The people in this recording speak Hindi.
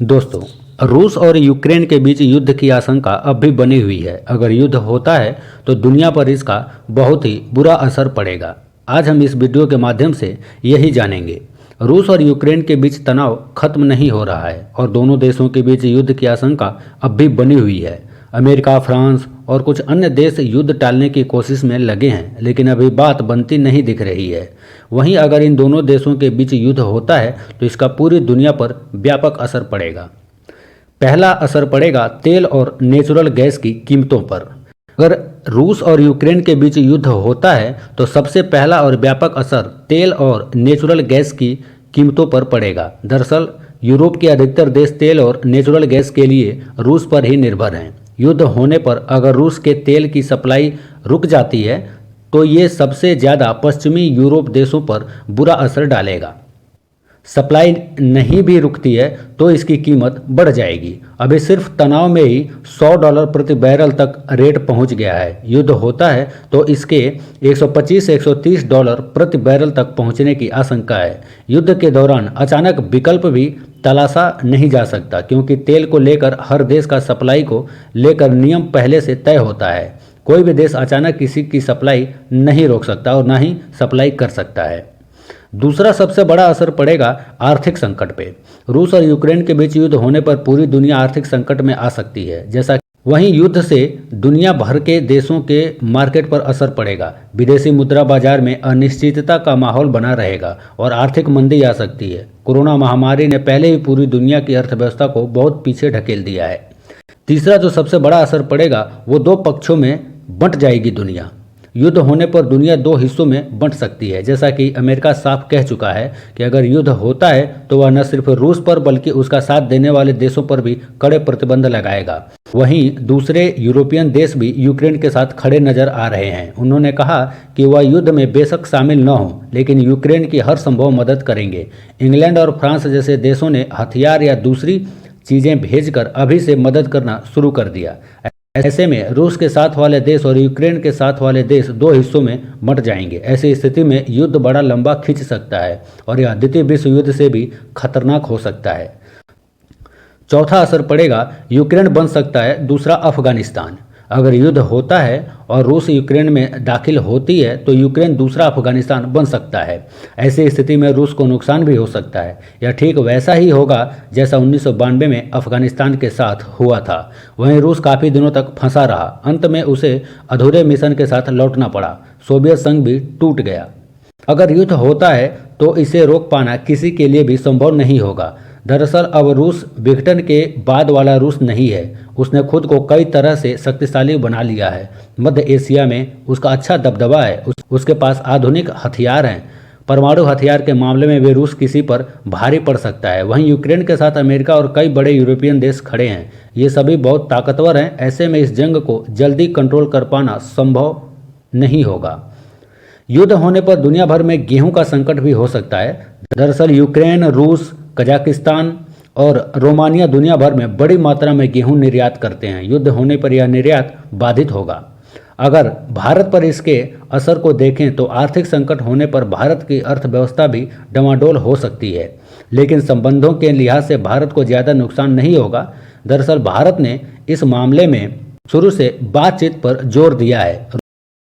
दोस्तों, रूस और यूक्रेन के बीच युद्ध की आशंका अब भी बनी हुई है। अगर युद्ध होता है तो दुनिया पर इसका बहुत ही बुरा असर पड़ेगा। आज हम इस वीडियो के माध्यम से यही जानेंगे। रूस और यूक्रेन के बीच तनाव खत्म नहीं हो रहा है और दोनों देशों के बीच युद्ध की आशंका अब भी बनी हुई है। अमेरिका, फ्रांस और कुछ अन्य देश युद्ध टालने की कोशिश में लगे हैं, लेकिन अभी बात बनती नहीं दिख रही है। वहीं अगर इन दोनों देशों के बीच युद्ध होता है तो इसका पूरी दुनिया पर व्यापक असर पड़ेगा। पहला असर पड़ेगा तेल और नेचुरल गैस की कीमतों पर। अगर रूस और यूक्रेन के बीच युद्ध होता है तो सबसे पहला और व्यापक असर तेल और नेचुरल गैस की कीमतों पर पड़ेगा। दरअसल यूरोप के अधिकतर देश तेल और नेचुरल गैस के लिए रूस पर ही निर्भर हैं। युद्ध होने पर अगर रूस के तेल की सप्लाई रुक जाती है तो ये सबसे ज़्यादा पश्चिमी यूरोप देशों पर बुरा असर डालेगा। सप्लाई नहीं भी रुकती है तो इसकी कीमत बढ़ जाएगी। अभी सिर्फ तनाव में ही $100 प्रति बैरल तक रेट पहुंच गया है। युद्ध होता है तो इसके 125 से $130 प्रति बैरल तक पहुंचने की आशंका है। युद्ध के दौरान अचानक विकल्प भी तलाशा नहीं जा सकता, क्योंकि तेल को लेकर हर देश का सप्लाई को लेकर नियम पहले से तय होता है। कोई भी देश अचानक किसी की सप्लाई नहीं रोक सकता और ना ही सप्लाई कर सकता है। दूसरा सबसे बड़ा असर पड़ेगा आर्थिक संकट पे। रूस और यूक्रेन के बीच युद्ध होने पर पूरी दुनिया आर्थिक संकट में आ सकती है। वहीं युद्ध से दुनिया भर के देशों के मार्केट पर असर पड़ेगा। विदेशी मुद्रा बाजार में अनिश्चितता का माहौल बना रहेगा और आर्थिक मंदी आ सकती है। कोरोना महामारी ने पहले ही पूरी दुनिया की अर्थव्यवस्था को बहुत पीछे ढकेल दिया है। तीसरा जो सबसे बड़ा असर पड़ेगा वो दो पक्षों में बंट जाएगी दुनिया। युद्ध होने पर दुनिया दो हिस्सों में बंट सकती है। जैसा कि अमेरिका साफ कह चुका है कि अगर युद्ध होता है तो वह न सिर्फ रूस पर बल्कि उसका साथ देने वाले देशों पर भी कड़े प्रतिबंध लगाएगा। वहीं दूसरे यूरोपियन देश भी यूक्रेन के साथ खड़े नजर आ रहे हैं। उन्होंने कहा कि वह युद्ध में बेशक शामिल न हो, लेकिन यूक्रेन की हर संभव मदद करेंगे। इंग्लैंड और फ्रांस जैसे देशों ने हथियार या दूसरी चीजें भेजकर अभी से मदद करना शुरू कर दिया। ऐसे में रूस के साथ वाले देश और यूक्रेन के साथ वाले देश दो हिस्सों में बंट जाएंगे। ऐसी स्थिति में युद्ध बड़ा लंबा खिंच सकता है और यह द्वितीय विश्व युद्ध से भी खतरनाक हो सकता है। चौथा असर पड़ेगा यूक्रेन बन सकता है दूसरा अफगानिस्तान। अगर युद्ध होता है और रूस यूक्रेन में दाखिल होती है तो यूक्रेन दूसरा अफगानिस्तान बन सकता है। ऐसी स्थिति में रूस को नुकसान भी हो सकता है। यह ठीक वैसा ही होगा जैसा 1992 में अफगानिस्तान के साथ हुआ था। वहीं रूस काफ़ी दिनों तक फंसा रहा। अंत में उसे अधूरे मिशन के साथ लौटना पड़ा। सोवियत संघ भी टूट गया। अगर युद्ध होता है तो इसे रोक पाना किसी के लिए भी संभव नहीं होगा। दरअसल अब रूस विघटन के बाद वाला रूस नहीं है। उसने खुद को कई तरह से शक्तिशाली बना लिया है। मध्य एशिया में उसका अच्छा दबदबा है। उसके पास आधुनिक हथियार हैं। परमाणु हथियार के मामले में भी रूस किसी पर भारी पड़ सकता है। वहीं यूक्रेन के साथ अमेरिका और कई बड़े यूरोपियन देश खड़े हैं। ये सभी बहुत ताकतवर हैं। ऐसे में इस जंग को जल्दी कंट्रोल कर पाना संभव नहीं होगा। युद्ध होने पर दुनिया भर में गेहूं का संकट भी हो सकता है। दरअसल यूक्रेन, रूस, कजाकिस्तान और रोमानिया दुनिया भर में बड़ी मात्रा में गेहूं निर्यात करते हैं। युद्ध होने पर यह निर्यात बाधित होगा। अगर भारत पर इसके असर को देखें तो आर्थिक संकट होने पर भारत की अर्थव्यवस्था भी डमाडोल हो सकती है, लेकिन संबंधों के लिहाज से भारत को ज़्यादा नुकसान नहीं होगा। दरअसल भारत ने इस मामले में शुरू से बातचीत पर जोर दिया है।